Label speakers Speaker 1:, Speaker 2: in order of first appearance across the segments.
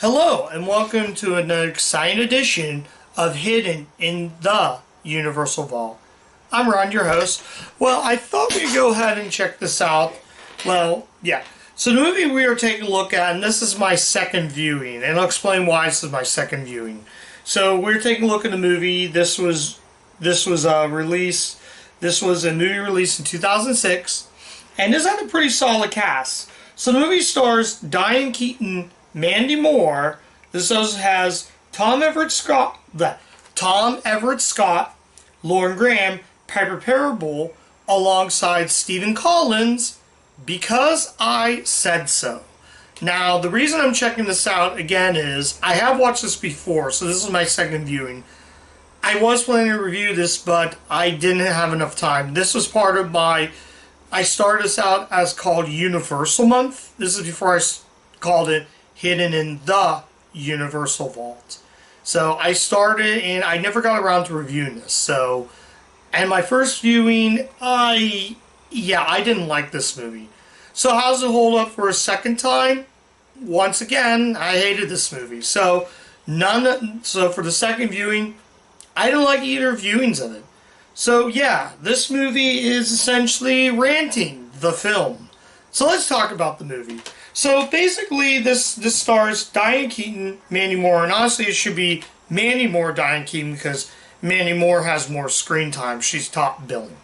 Speaker 1: Hello, and welcome to another exciting edition of Hidden in the Universal Vault. I'm Ron, your host. Well, I thought we'd go ahead and check this out. So the movie we are taking a look at, and this is my second viewing, and I'll explain why this is my second viewing. So we're taking a look at the movie. This was released. This was a movie released in 2006, and this had a pretty solid cast. So the movie stars Diane Keaton, Mandy Moore. This also has Tom Everett Scott, Lauren Graham, Piper Perabo, alongside Stephen Collins, Because I Said So. Now, the reason I'm checking this out again is I have watched this before, so this is my second viewing. I was planning to review this, but I didn't have enough time. This was part of I started this out as called Universal Month. This is before I called it Hidden in the Universal Vault. So I started and I never got around to reviewing this. And my first viewing, I didn't like this movie. So how does it hold up for a second time? Once again, I hated this movie. So for the second viewing, I didn't like either viewings of it. So yeah, this movie is essentially ranting the film. So let's talk about the movie. So basically, this stars Diane Keaton, Mandy Moore, and honestly, it should be Mandy Moore, Diane Keaton, because Mandy Moore has more screen time. She's top billing.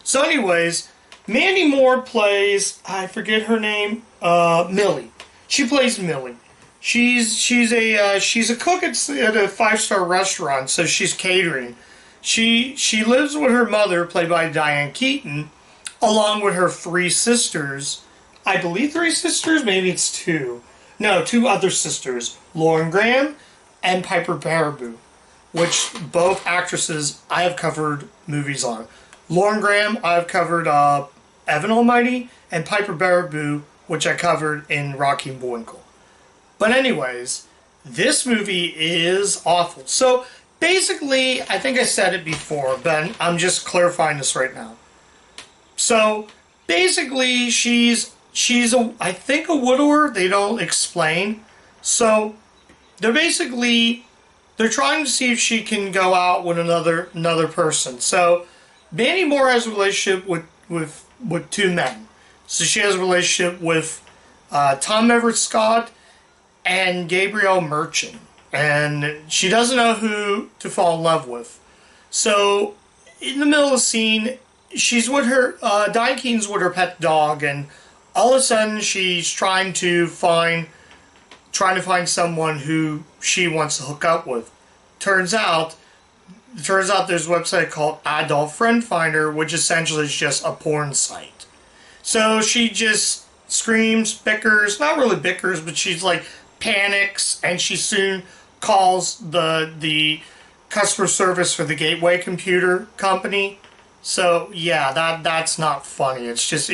Speaker 1: So, anyways, Mandy Moore plays, I forget her name, Millie. She plays Millie. She's a cook at a 5-star restaurant, so she's catering. She lives with her mother, played by Diane Keaton, along with her 3 sisters. I believe 3 sisters, maybe it's 2. No, 2 other sisters, Lauren Graham and Piper Perabo, which both actresses I have covered movies on. Lauren Graham, I've covered Evan Almighty, and Piper Perabo, which I covered in Rocky and Bullwinkle. But anyways, this movie is awful. So basically, I think I said it before, but I'm just clarifying this right now. So basically, she's I think a widower. They don't explain. So they're trying to see if she can go out with another person. So Mandy Moore has a relationship with 2 men. So she has a relationship with Tom Everett Scott and Gabriel Merchant, and she doesn't know who to fall in love with. So in the middle of the scene, she's with her Diane Keaton's with her pet dog, and all of a sudden she's trying to find someone who she wants to hook up with. Turns out there's a website called Adult Friend Finder, which essentially is just a porn site. So she just screams, bickers, not really bickers, but she's like panics, and she soon calls the customer service for the Gateway Computer Company. So yeah, that's not funny. It's just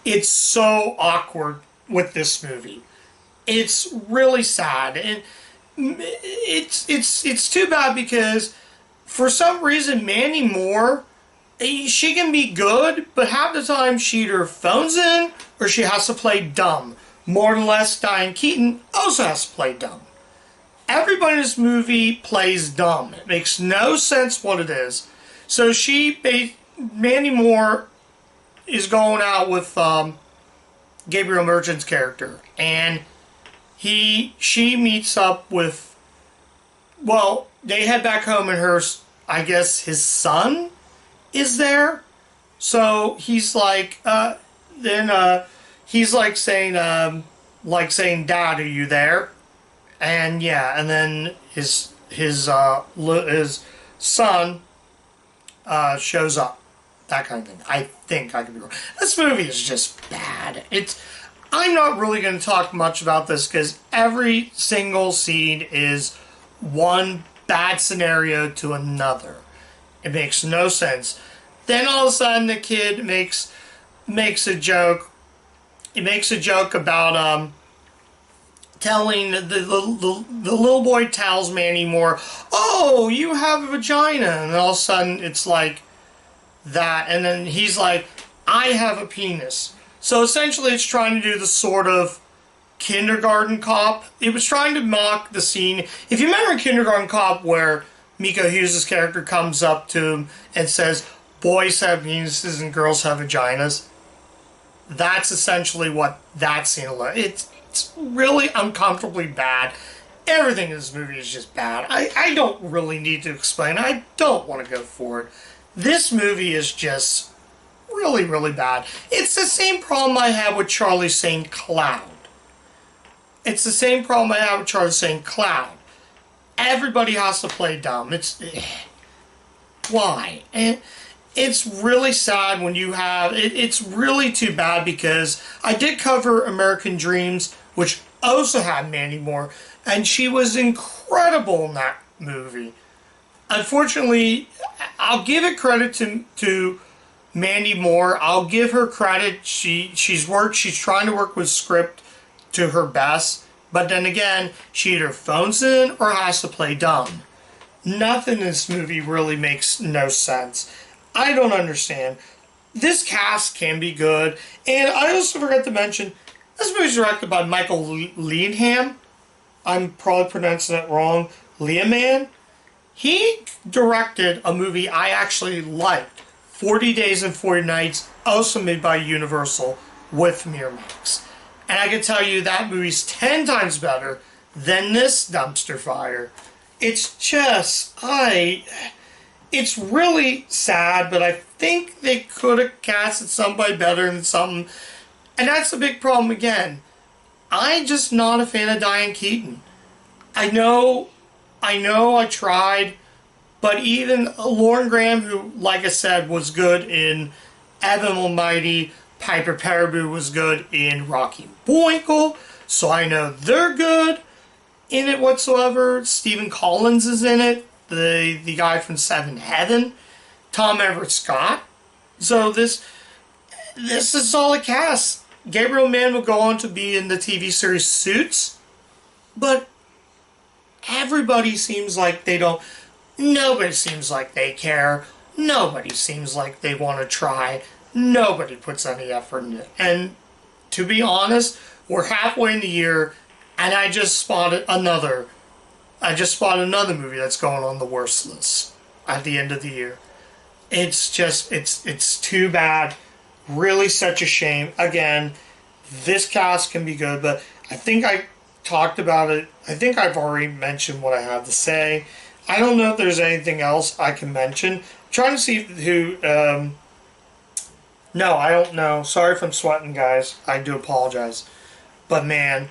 Speaker 1: it's so awkward with this movie. It's really sad, and it's too bad because for some reason Mandy Moore, she can be good, but half the time she either phones in or she has to play dumb. More or less, Diane Keaton also has to play dumb. Everybody in this movie plays dumb. It makes no sense what it is. So Mandy Moore is going out with Gabriel Merchant's character, and she meets up with, well, they head back home, and his son is there. So he's like, he's like saying, Dad, are you there? And yeah, and then his son shows up. That kind of thing. I think I could be wrong. This movie is just bad. I'm not really going to talk much about this because every single scene is one bad scenario to another. It makes no sense. Then all of a sudden the kid makes a joke. He makes a joke about telling the little boy tells Mandy Moore, "Oh, you have a vagina," and all of a sudden it's like that, and then he's like, "I have a penis." So essentially it's trying to do the sort of Kindergarten Cop. It was trying to mock the scene. If you remember in Kindergarten Cop where Miko Hughes' character comes up to him and says, boys have penises and girls have vaginas. That's essentially what that scene was. It's really uncomfortably bad. Everything in this movie is just bad. I don't really need to explain. I don't want to go for it. This movie is just really, really bad. It's the same problem I had with Charlie St. Cloud. It's the same problem I have with Charlie St. Cloud. Everybody has to play dumb. Why? And it's really sad when you have... It's really too bad because I did cover American Dreams, which also had Mandy Moore, and she was incredible in that movie. Unfortunately, I'll give it credit to Mandy Moore. I'll give her credit. She's trying to work with script to her best, but then again, she either phones in or has to play dumb. Nothing in this movie really makes no sense. I don't understand. This cast can be good, and I also forgot to mention, this movie is directed by Michael Leanham. I'm probably pronouncing it wrong. Leaman. He directed a movie I actually liked, 40 Days and 40 Nights, also made by Universal with Miramax. And I can tell you that movie's 10 times better than this dumpster fire. It's just, it's really sad, but I think they could have casted somebody better than something. And that's the big problem again. I'm just not a fan of Diane Keaton. I know I tried, but even Lauren Graham, who, like I said, was good in Evan Almighty, Piper Perabo was good in Rocky and Bullwinkle, so I know they're good in it whatsoever. Stephen Collins is in it, the guy from Seventh Heaven. Tom Everett Scott. So this is a solid cast. Gabriel Mann will go on to be in the TV series Suits, but everybody seems like they don't. Nobody seems like they care. Nobody seems like they want to try. Nobody puts any effort in it. And to be honest, we're halfway in the year, and I just spotted another movie that's going on the worst list at the end of the year. It's just, it's too bad. Really such a shame. Again, this cast can be good, but I think I talked about it. I think I've already mentioned what I have to say. I don't know if there's anything else I can mention. I'm trying to see who... no, I don't know. Sorry if I'm sweating, guys. I do apologize. But man,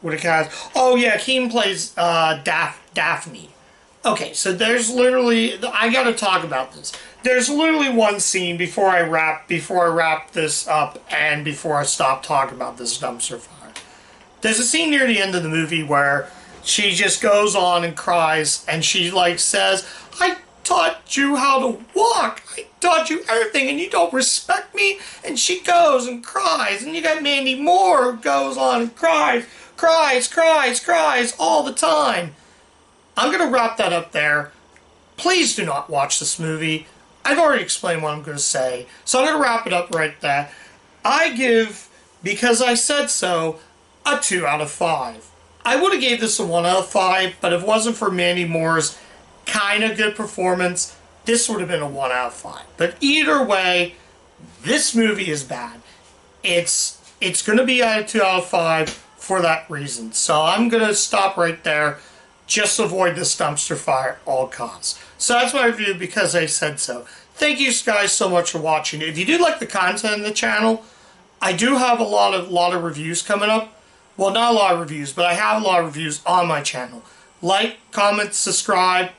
Speaker 1: what a cast. Oh yeah, Keane plays Daphne. Okay, so there's literally... I gotta talk about this. There's literally one scene before I wrap this up and before I stop talking about this dumpster fire. There's a scene near the end of the movie where she just goes on and cries, and she like says, I taught you how to walk. I taught you everything, and you don't respect me. And she goes and cries, and you got Mandy Moore who goes on and cries all the time. I'm going to wrap that up there. Please do not watch this movie. I've already explained what I'm going to say, so I'm going to wrap it up right there. I give, because I said so, a 2 out of 5. I would have gave this a 1 out of 5, but if it wasn't for Mandy Moore's kind of good performance, this would have been a 1 out of 5. But either way, this movie is bad. It's going to be at a 2 out of 5 for that reason. So I'm going to stop right there. Just avoid this dumpster fire at all costs. So that's my review because I said so. Thank you guys so much for watching. If you do like the content of the channel, I do have a lot of reviews coming up. Well, not a lot of reviews, but I have a lot of reviews on my channel. Like, comment, subscribe,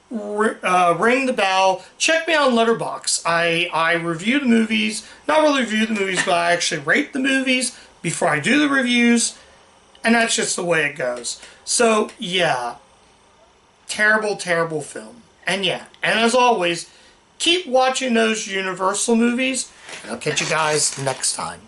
Speaker 1: ring the bell. Check me out on Letterboxd. I review the movies. Not really review the movies, but I actually rate the movies before I do the reviews. And that's just the way it goes. So, yeah. Terrible, terrible film. And yeah, and as always, keep watching those Universal movies. And I'll catch you guys next time.